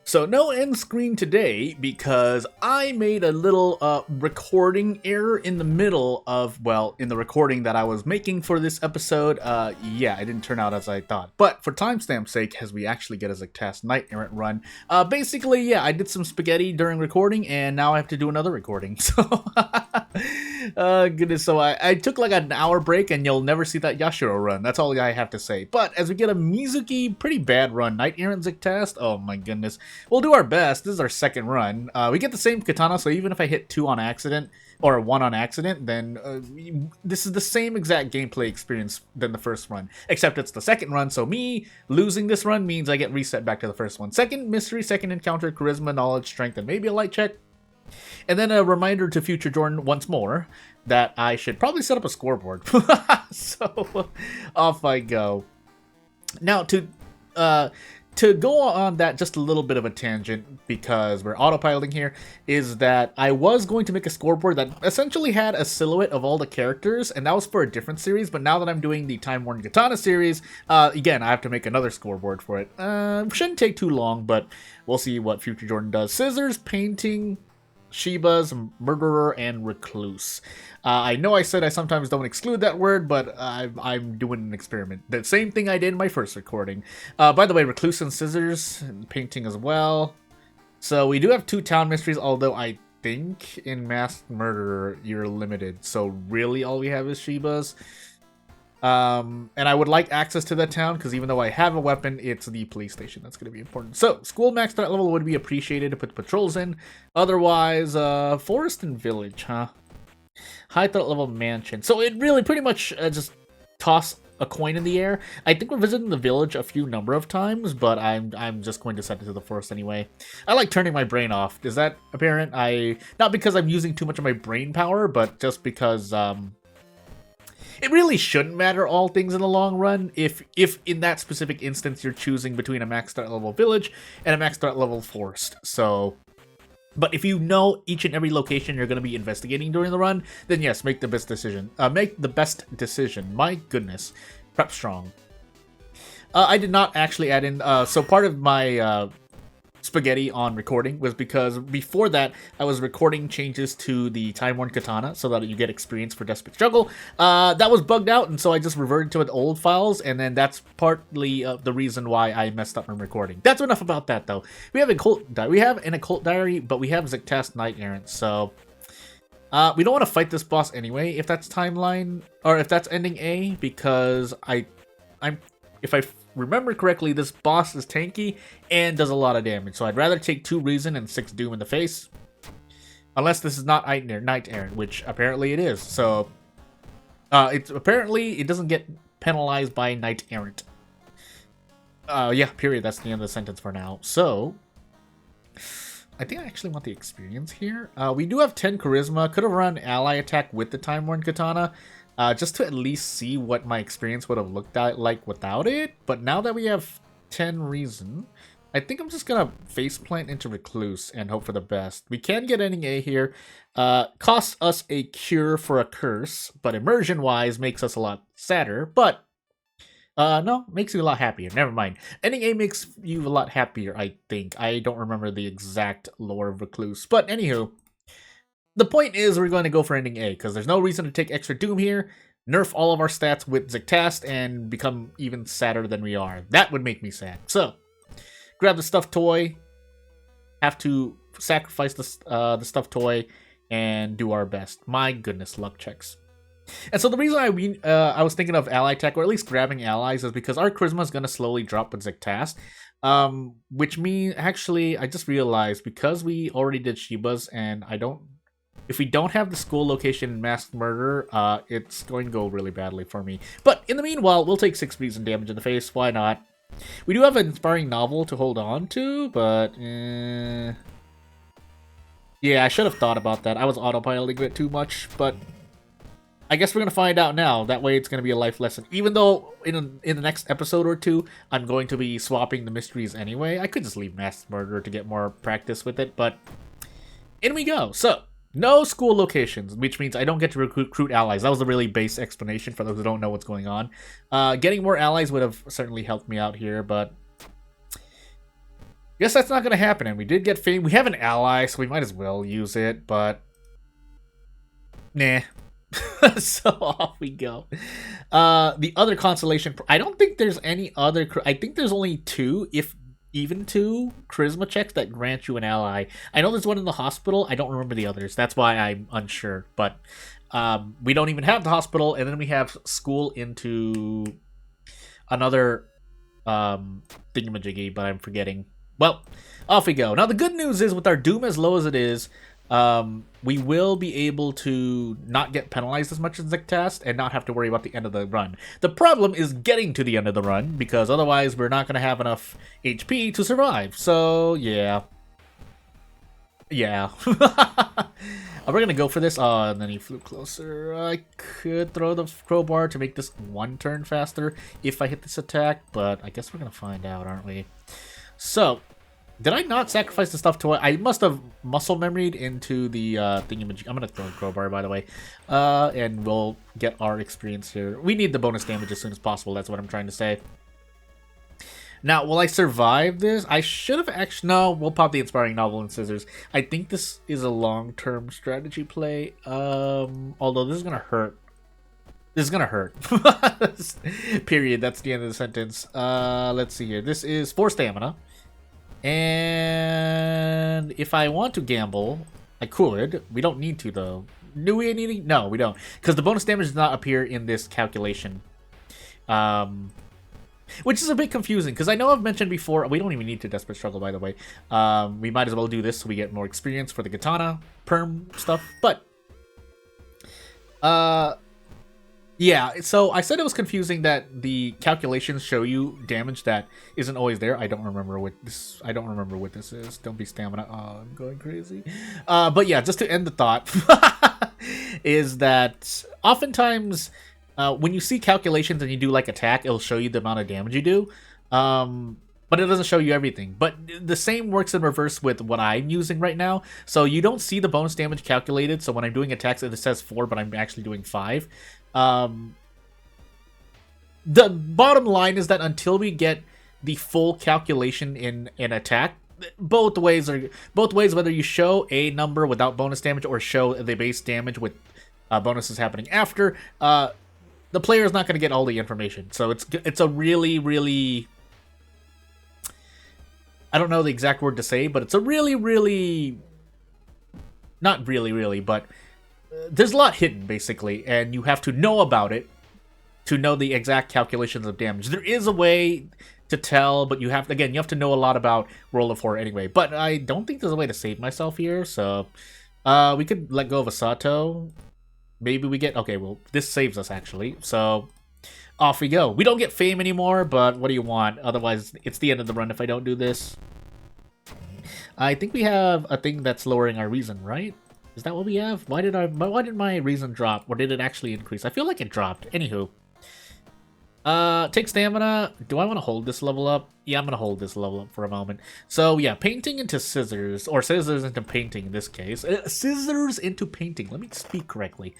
So no end screen today because I made a little recording error in the middle of, well, in the recording that I was making for this episode. Yeah, it didn't turn out as I thought. But for timestamp's sake, as we actually get as a test Knight Errant run, basically, yeah, I did some spaghetti during recording and now I have to do another recording. So, goodness, so I took like an hour break and you'll never see that Yashiro run. That's all I have to say. But as we get a Mizuki, pretty bad run, Knight Errant test, oh my goodness. We'll do our best. This is our second run. We get the same katana, so even if I hit 2 on accident, or 1 on accident, then this is the same exact gameplay experience than the first run. Except it's the second run, so me losing this run means I get reset back to the first one. Second mystery, second encounter, charisma, knowledge, strength, and maybe a light check. And then a reminder to future Jordan once more that I should probably set up a scoreboard. So, off I go. Now, to go on that, just a little bit of a tangent, because we're autopiloting here, is that I was going to make a scoreboard that essentially had a silhouette of all the characters, and that was for a different series, but now that I'm doing the Timeworn Katana series, again, I have to make another scoreboard for it. Shouldn't take too long, but we'll see what Future Jordan does. Scissors, painting, Shiba's, murderer, and recluse. I know I said I sometimes don't exclude that word, but I'm doing an experiment. The same thing I did in my first recording. By the way, recluse and scissors, and painting as well. So we do have 2 town mysteries, although I think in masked murderer you're limited. So really all we have is Shiba's. And I would like access to that town, because even though I have a weapon, it's the police station that's going to be important. So, school max threat level would be appreciated to put patrols in. Otherwise, forest and village, huh? High threat level mansion. So it really pretty much just toss a coin in the air. I think we're visiting the village a few number of times, but I'm just going to set it to the forest anyway. I like turning my brain off. Is that apparent? Not because I'm using too much of my brain power, but just because, it really shouldn't matter all things in the long run if in that specific instance you're choosing between a max threat level village and a max threat level forest. So, but if you know each and every location you're going to be investigating during the run, then yes, make the best decision. My goodness. Prep strong. I did not actually add in, so part of my spaghetti on recording was because before that I was recording changes to the Timeworn Katana so that you get experience for Desperate Struggle. That was bugged out, and so I just reverted to the old files, and then that's partly the reason why I messed up in recording. That's enough about that, though. We have an occult diary, but we have Zektas Knight Errant, so we don't want to fight this boss anyway if that's timeline, or if that's ending A, because if I remember correctly, this boss is tanky and does a lot of damage, so I'd rather take 2 reason and 6 doom in the face. Unless this is not Knight Errant, which apparently it is. So, it doesn't get penalized by Knight Errant. Yeah, period. That's the end of the sentence for now. So, I think I actually want the experience here. We do have 10 charisma. Could have run ally attack with the Timeworn Katana. Just to at least see what my experience would have looked like without it. But now that we have 10 reason, I think I'm just going to faceplant into Recluse and hope for the best. We can get ending A here. Costs us a cure for a curse, but immersion-wise makes us a lot sadder. But, no, makes you a lot happier. Never mind. Ending A makes you a lot happier, I think. I don't remember the exact lore of Recluse. But, anywho, the point is we're going to go for ending A, because there's no reason to take extra doom here, nerf all of our stats with Zektast, and become even sadder than we are. That would make me sad. So, grab the stuffed toy, have to sacrifice the stuffed toy, and do our best. My goodness, luck checks. And so the reason I was thinking of ally tech, or at least grabbing allies, is because our charisma is going to slowly drop with Zektast. Which means, actually, I just realized, because we already did Shiba's, and if we don't have the school location in Masked Murder, it's going to go really badly for me. But in the meanwhile, we'll take 6 reason damage in the face. Why not? We do have an inspiring novel to hold on to, but yeah, I should have thought about that. I was autopiloting it too much, but I guess we're going to find out now. That way it's going to be a life lesson. Even though in the next episode or 2, I'm going to be swapping the mysteries anyway. I could just leave Masked Murder to get more practice with it, but in we go. So, no school locations, which means I don't get to recruit allies. That was a really base explanation for those who don't know what's going on. Getting more allies would have certainly helped me out here, but Guess that's not going to happen, and we did get fame. We have an ally, so we might as well use it, but... Nah. So off we go. The other consolation... I don't think there's any other... I think there's only two, if even two, charisma checks that grant you an ally. I know there's one in the hospital. I don't remember the others. That's why I'm unsure, but... we don't even have the hospital, and then we have school into another thingamajiggy, but I'm forgetting. Well, off we go. Now, the good news is, with our Doom as low as it is, we will be able to not get penalized as much as Zictast and not have to worry about the end of the run. The problem is getting to the end of the run, because otherwise we're not going to have enough HP to survive. So, yeah. Yeah. We're going to go for this. Oh, and then he flew closer. I could throw the crowbar to make this one turn faster if I hit this attack, but I guess we're going to find out, aren't we? So, did I not sacrifice the stuff to... I must have muscle memoried into the thingamajig. I'm going to throw a crowbar, by the way. And we'll get our experience here. We need the bonus damage as soon as possible. That's what I'm trying to say. Now, will I survive this? I should have actually... No, we'll pop the Inspiring Novel and Scissors. I think this is a long-term strategy play. Although this is going to hurt. This is going to hurt. Period. That's the end of the sentence. Let's see here. This is 4 stamina. And if I want to gamble, I could. We don't need to, though. Do we need to? No, we don't. Because the bonus damage does not appear in this calculation. Which is a bit confusing, because I know I've mentioned before, we don't even need to Desperate Struggle, by the way. We might as well do this so we get more experience for the Katana perm stuff, but... yeah, so I said it was confusing that the calculations show you damage that isn't always there. I don't remember what this is. Don't be stamina. Oh, I'm going crazy. But yeah, just to end the thought, is that oftentimes... when you see calculations and you do like attack, it'll show you the amount of damage you do. But it doesn't show you everything. But the same works in reverse with what I'm using right now. So you don't see the bonus damage calculated. So when I'm doing attacks, it says 4, but I'm actually doing 5. The bottom line is that until we get the full calculation in an attack, both ways, whether you show a number without bonus damage or show the base damage with bonuses happening after, the player is not going to get all the information. So it's a really, really... I don't know the exact word to say, but it's a really, really... Not really, really, but... there's a lot hidden, basically, and you have to know about it to know the exact calculations of damage. There is a way to tell, but you have to know a lot about Roll of Horror anyway. But I don't think there's a way to save myself here, so... we could let go of Asato. Maybe we get... Okay, well, this saves us, actually. So, off we go. We don't get fame anymore, but what do you want? Otherwise, it's the end of the run if I don't do this. I think we have a thing that's lowering our reason, right? Is that what we have? Why did my reason drop? Or did it actually increase? I feel like it dropped. Anywho. Take stamina. Do I want to hold this level up? Yeah, I'm going to hold this level up for a moment. So, yeah, painting into scissors, or scissors into painting in this case. Scissors into painting. Let me speak correctly.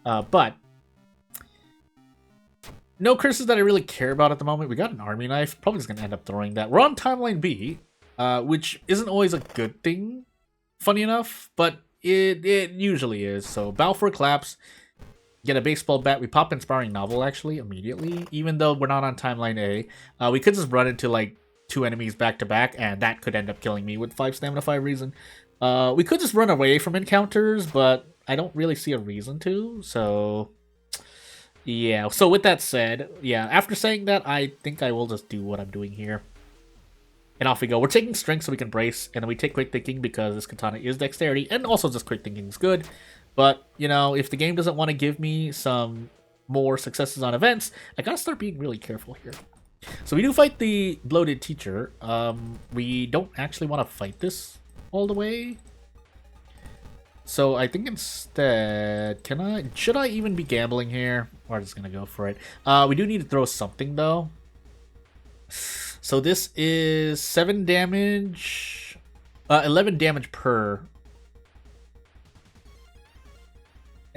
But, no curses that I really care about at the moment. We got an army knife. Probably just going to end up throwing that. We're on timeline B, which isn't always a good thing, funny enough, but it usually is. So, Balfour Collapse. Get a baseball bat. We pop Inspiring Novel, actually, immediately. Even though we're not on Timeline A. We could just run into, like, 2 enemies back-to-back, and that could end up killing me with 5 stamina, 5 reason. We could just run away from encounters, but I don't really see a reason to, so... Yeah, so with that said, yeah, after saying that, I think I will just do what I'm doing here. And off we go. We're taking Strength so we can brace, and then we take Quick Thinking because this Katana is Dexterity, and also just Quick Thinking is good. But, you know, if the game doesn't want to give me some more successes on events, I gotta start being really careful here. So we do fight the bloated teacher. We don't actually want to fight this all the way. So I think instead, should I even be gambling here? We're just gonna go for it. We do need to throw something though. So this is 7 damage, 11 damage per.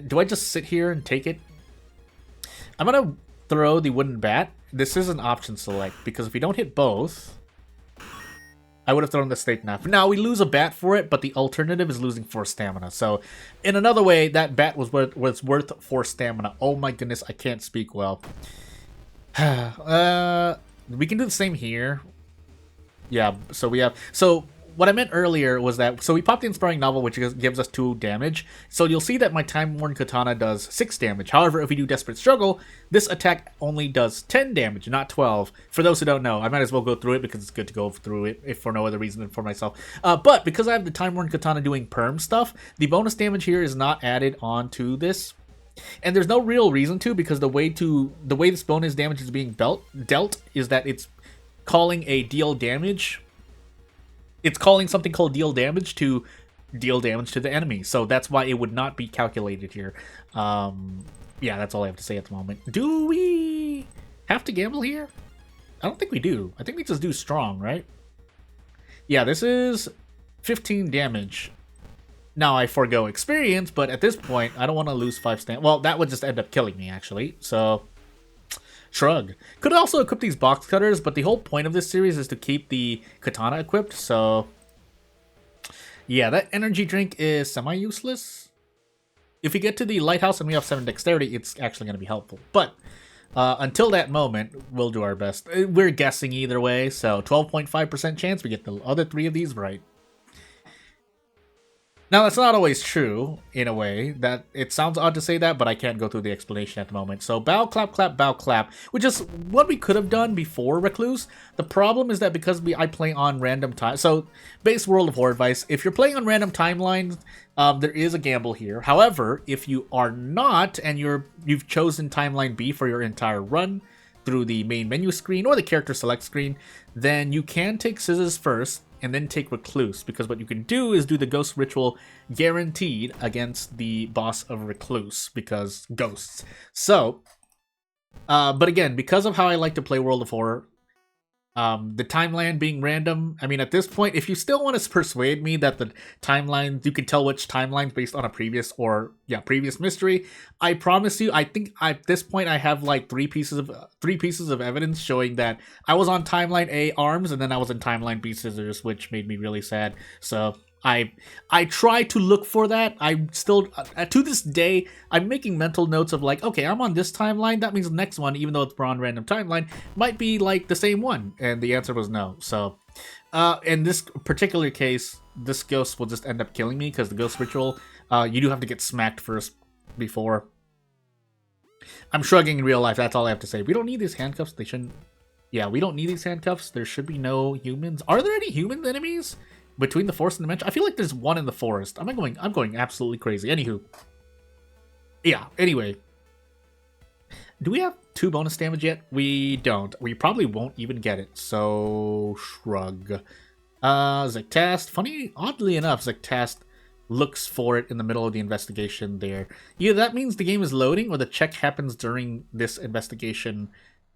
Do I just sit here and take it? I'm gonna throw the wooden bat. This is an option select because if we don't hit both, I would have thrown the steak knife. Now, we lose a bat for it, but the alternative is losing 4 stamina. So, in another way, that bat was worth 4 stamina. Oh my goodness, I can't speak well. We can do the same here. Yeah, so we have... So, what I meant earlier was that... So, we popped the Inspiring Novel, which gives us 2 damage. So, you'll see that my Timeworn Katana does 6 damage. However, if we do Desperate Struggle, this attack only does 10 damage, not 12. For those who don't know, I might as well go through it because it's good to go through it, if for no other reason than for myself. But, because I have the Timeworn Katana doing perm stuff, the bonus damage here is not added onto this. And there's no real reason to, because the way this bonus damage is being dealt is that it's calling a deal damage. It's calling something called deal damage to deal damage to the enemy. So that's why it would not be calculated here. Yeah, that's all I have to say at the moment. Do we have to gamble here? I don't think we do. I think we just do strong, right? Yeah, this is 15 damage. Now I forego experience, but at this point, I don't want to lose 5 stamina. Well, that would just end up killing me, actually. So... Shrug. Could also equip these box cutters, but the whole point of this series is to keep the katana equipped, so... Yeah, that energy drink is semi-useless. If we get to the lighthouse and we have 7 dexterity, it's actually going to be helpful. But, until that moment, we'll do our best. We're guessing either way, so 12.5% chance we get the other 3 of these right. Now, that's not always true, in a way. That it sounds odd to say that, but I can't go through the explanation at the moment. So, bow, clap, clap, bow, clap, which is what we could have done before Recluse. The problem is that because I play on random time... So, base World of War advice, if you're playing on random timelines, there is a gamble here. However, if you are not, and you've chosen Timeline B for your entire run, through the main menu screen or the character select screen, then you can take Scissors first, and then take Recluse, because what you can do is do the Ghost Ritual guaranteed against the boss of Recluse, because ghosts. So, but again, because of how I like to play World of Horror, the timeline being random, I mean, at this point, if you still want to persuade me that the timeline, you can tell which timeline's based on a previous mystery, I promise you, I think at this point I have like three pieces of evidence showing that I was on timeline A, arms, and then I was in timeline B, scissors, which made me really sad. So I try to look for that. I'm still, to this day, I'm making mental notes of like, okay, I'm on this timeline. That means the next one, even though it's on random timeline, might be like the same one. And the answer was no. So, in this particular case, this ghost will just end up killing me because the ghost ritual, you do have to get smacked first before. I'm shrugging in real life. That's all I have to say. We don't need these handcuffs. They shouldn't. Yeah, we don't need these handcuffs. There should be no humans. Are there any human enemies? Between the forest and the dimension? I feel like there's one in the forest. I'm going absolutely crazy. Anywho. Yeah, anyway. Do we have 2 bonus damage yet? We don't. We probably won't even get it. So, shrug. Zectast. Oddly enough, Zectast looks for it in the middle of the investigation there. Either that means the game is loading or the check happens during this investigation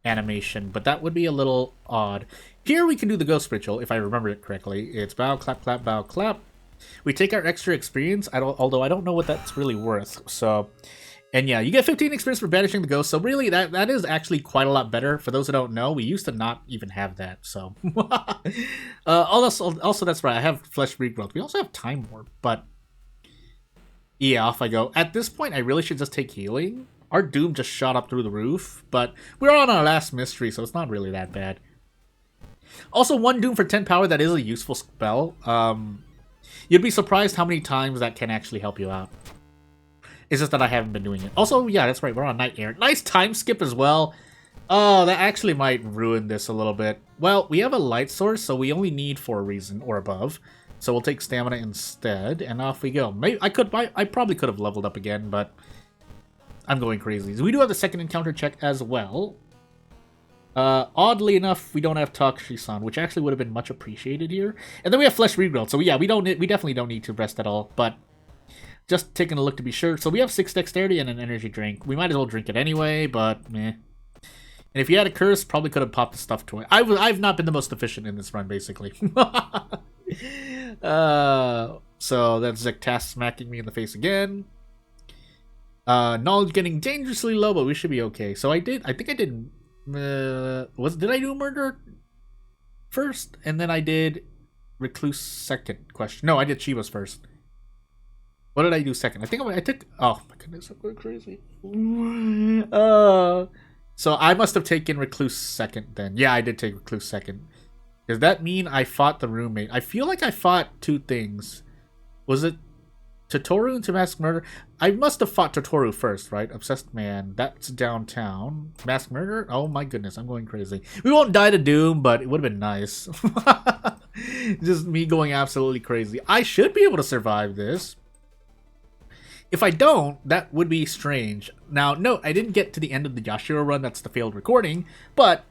animation, but that would be a little odd. Here we can do the ghost ritual, if I remember it correctly. It's bow, clap, clap, bow, clap. We take our extra experience, although I don't know what that's really worth. So, and yeah, you get 15 experience for banishing the ghost, so really that is actually quite a lot better. For those who don't know, we used to not even have that, so. Also, that's right, I have flesh regrowth. We also have Timeworn, but yeah, off I go. At this point, I really should just take healing. Our doom just shot up through the roof, but we're on our last mystery, so it's not really that bad. Also, 1 doom for 10 power, that is a useful spell. You'd be surprised how many times that can actually help you out. It's just that I haven't been doing it. Also, yeah, that's right, we're on Night Air. Nice time skip as well. Oh, that actually might ruin this a little bit. Well, we have a light source, so we only need 4 reason or above. So we'll take stamina instead, and off we go. Maybe I probably could have leveled up again, but I'm going crazy. So we do have the second encounter check as well. Oddly enough, we don't have Takushi-san, which actually would have been much appreciated here. And then we have flesh regrowth, so yeah, we definitely don't need to rest at all, but just taking a look to be sure. So we have 6 dexterity and an energy drink. We might as well drink it anyway, but meh. And if you had a curse, probably could have popped the stuff toy. I've not been the most efficient in this run, basically. So that's Zectast smacking me in the face again. Knowledge getting dangerously low, but we should be okay. So I think I did. Did I do murder first, and then I did Recluse second question. No, I did Chivas first. What did I do second? I think I took. Oh my goodness, I'm going crazy. So I must have taken Recluse second then. Yeah, I did take Recluse second. Does that mean I fought the roommate? I feel like I fought two things. Was it Totoro into Mask Murder? I must have fought Totoro first, right? Obsessed Man. That's downtown. Mask Murder? Oh my goodness, I'm going crazy. We won't die to Doom, but it would have been nice. Just me going absolutely crazy. I should be able to survive this. If I don't, that would be strange. Now, note, I didn't get to the end of the Yashiro run. That's the failed recording. But,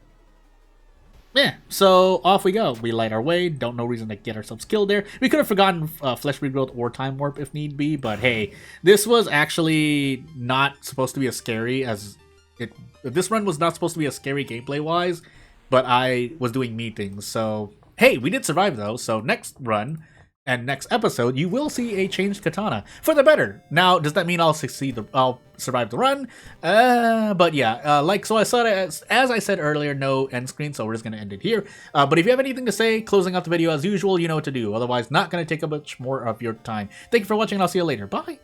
yeah, so off we go. We light our way. Don't no reason to get ourselves killed there. We could have forgotten Flesh Regrowth or Time Warp if need be. But, hey, this was actually not supposed to be as scary as it... This run was not supposed to be as scary gameplay-wise. But I was doing me things. So, hey, we did survive, though. So, next run... And next episode, you will see a changed Katana for the better. Now, does that mean I'll survive the run? But yeah, as I said earlier, no end screen, so we're just gonna end it here. But if you have anything to say, closing out the video as usual, you know what to do. Otherwise, not gonna take a much more of your time. Thank you for watching, and I'll see you later. Bye.